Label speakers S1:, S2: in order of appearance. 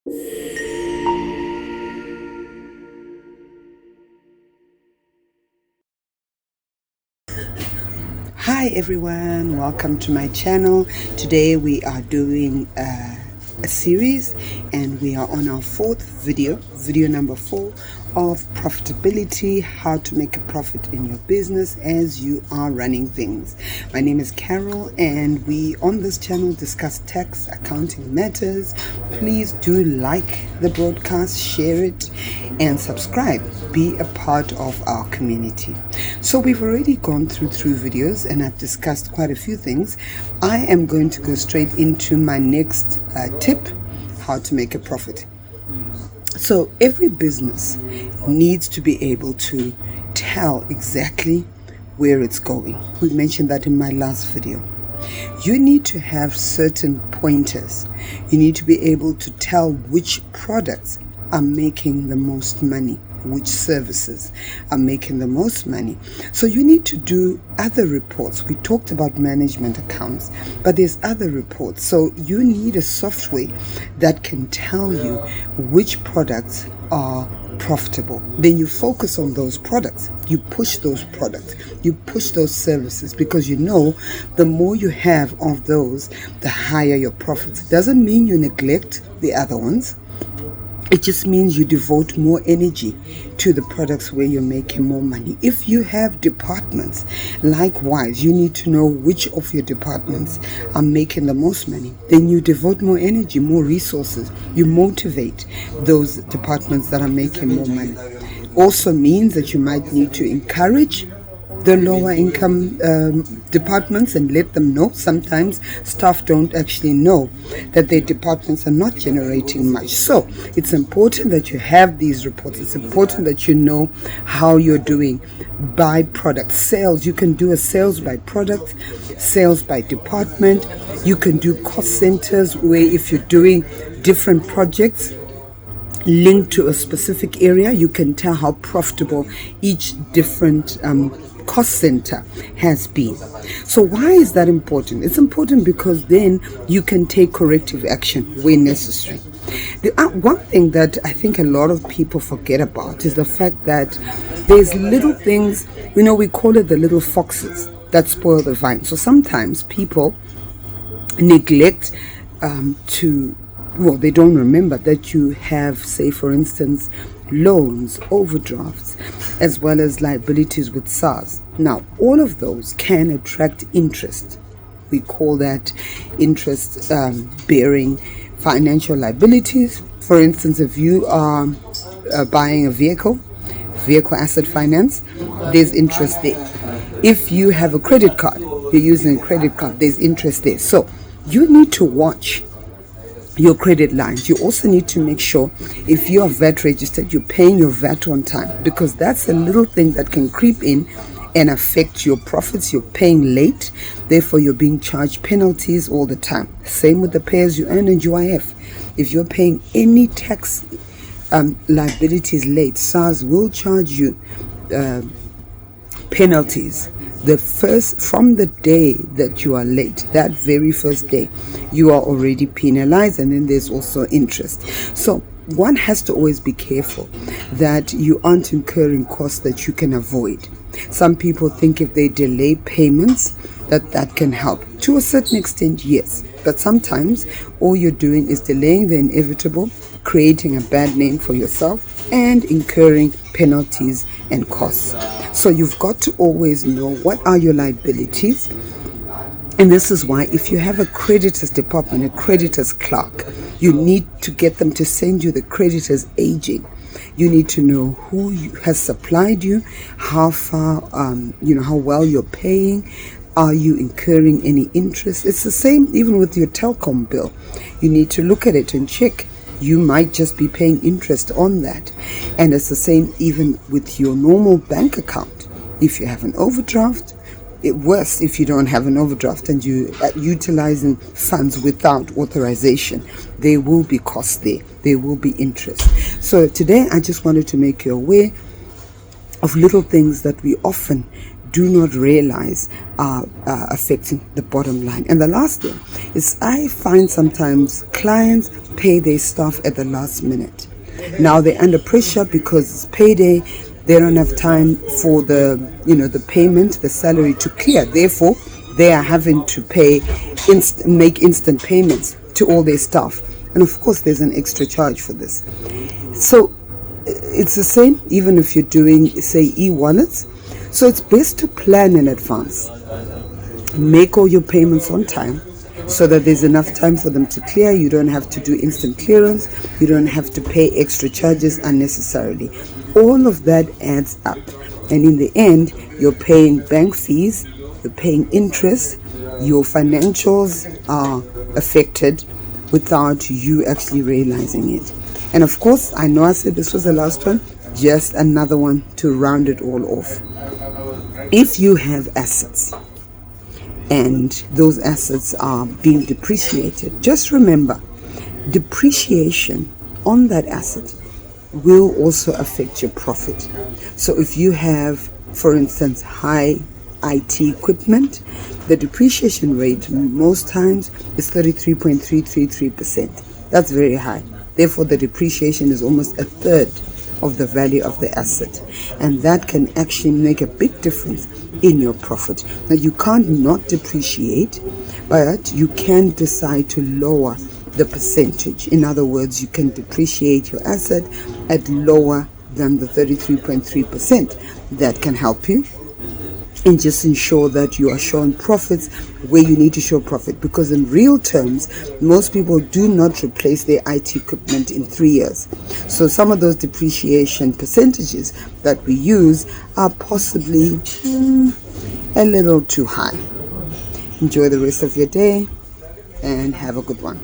S1: Hi everyone, welcome to my channel. Today we are doing a series and we are on our fourth video number 4 of profitability, how to make a profit in your business as you are running things. My name is Carol and we on this channel discuss tax, accounting matters. Please do like the broadcast, share it and subscribe. Be a part of our community. So we've already gone through 3 videos and I've discussed quite a few things. I am going to go straight into my next tip, how to make a profit. So every business needs to be able to tell exactly where it's going. We mentioned that in my last video. You need to have certain pointers. You need to be able to tell which products are making the most money, which services are making the most money. So you need to do other reports. We talked about management accounts, but there's other reports. So you need a software that can tell you which products are profitable. Then you focus on those products. You push those products. You push those services because you know the more you have of those, the higher your profits. It doesn't mean you neglect the other ones. It just means you devote more energy to the products where you're making more money. If you have departments, likewise, you need to know which of your departments are making the most money. Then you devote more energy, more resources. You motivate those departments that are making more money. Also means that you might need to encourage the lower income departments and let them know. Sometimes staff don't actually know that their departments are not generating much. So it's important that you have these reports. It's important that you know how you're doing by product. Sales, you can do a sales by product, sales by department. You can do cost centers where if you're doing different projects linked to a specific area, you can tell how profitable each different cost center has been. So why is that important? It's important because then you can take corrective action when necessary. The one thing that I think a lot of people forget about is the fact that there's little things, we call it the little foxes that spoil the vine. So sometimes people neglect they don't remember that you have, say for instance, loans, overdrafts, as well as liabilities with SARS. Now, all of those can attract interest. We call that interest bearing financial liabilities. For instance, if you are buying a vehicle asset finance, there's interest there. If you have a credit card, you're using a credit card, there's interest there. So you need to watch your credit lines. You also need to make sure if you are VAT registered, you're paying your VAT on time, because that's a little thing that can creep in and affect your profits. You're paying late, therefore you're being charged penalties all the time. Same with the pay as you earn and UIF. If you're paying any tax liabilities late, SARS will charge you penalties from the day that you are late. That very first day you are already penalized, and then there's also interest. So one has to always be careful that you aren't incurring costs that you can avoid. Some people think if they delay payments that can help. To a certain extent, yes, but sometimes all you're doing is delaying the inevitable, creating a bad name for yourself and incurring penalties and costs. So you've got to always know what are your liabilities. And this is why if you have a creditors department, a creditors clerk, you need to get them to send you the creditors aging. You need to know who has supplied you, how far, how well you're paying. Are you incurring any interest? It's the same even with your telecom bill. You need to look at it and check. You might just be paying interest on that. And it's the same even with your normal bank account. If you have an overdraft, worse if you don't have an overdraft and you are utilizing funds without authorization, there will be costs there. There will be interest. So today I just wanted to make you aware of little things that we often do not realize are affecting the bottom line. And the last thing is, I find sometimes clients pay their staff at the last minute. Now they're under pressure because it's payday. They don't have time for the payment, the salary to clear. Therefore, they are having to make instant payments to all their staff. And of course, there's an extra charge for this. So it's the same even if you're doing, say, e-wallets. So it's best to plan in advance. Make all your payments on time so that there's enough time for them to clear. You don't have to do instant clearance. You don't have to pay extra charges unnecessarily. All of that adds up. And in the end, you're paying bank fees, you're paying interest, your financials are affected without you actually realizing it. And of course, I know I said this was the last one, just another one to round it all off. If you have assets and those assets are being depreciated, just remember, depreciation on that asset will also affect your profit. So if you have, for instance, high IT equipment, the depreciation rate most times is 33.333%. That's very high. Therefore, the depreciation is almost a third of the value of the asset, and that can actually make a big difference in your profit. Now, you can't not depreciate, but you can decide to lower the percentage. In other words, you can depreciate your asset at lower than the 33.3%. That can help you and just ensure that you are showing profits where you need to show profit, because in real terms, most people do not replace their IT equipment in 3 years. So some of those depreciation percentages that we use are possibly a little too high. Enjoy the rest of your day and have a good one.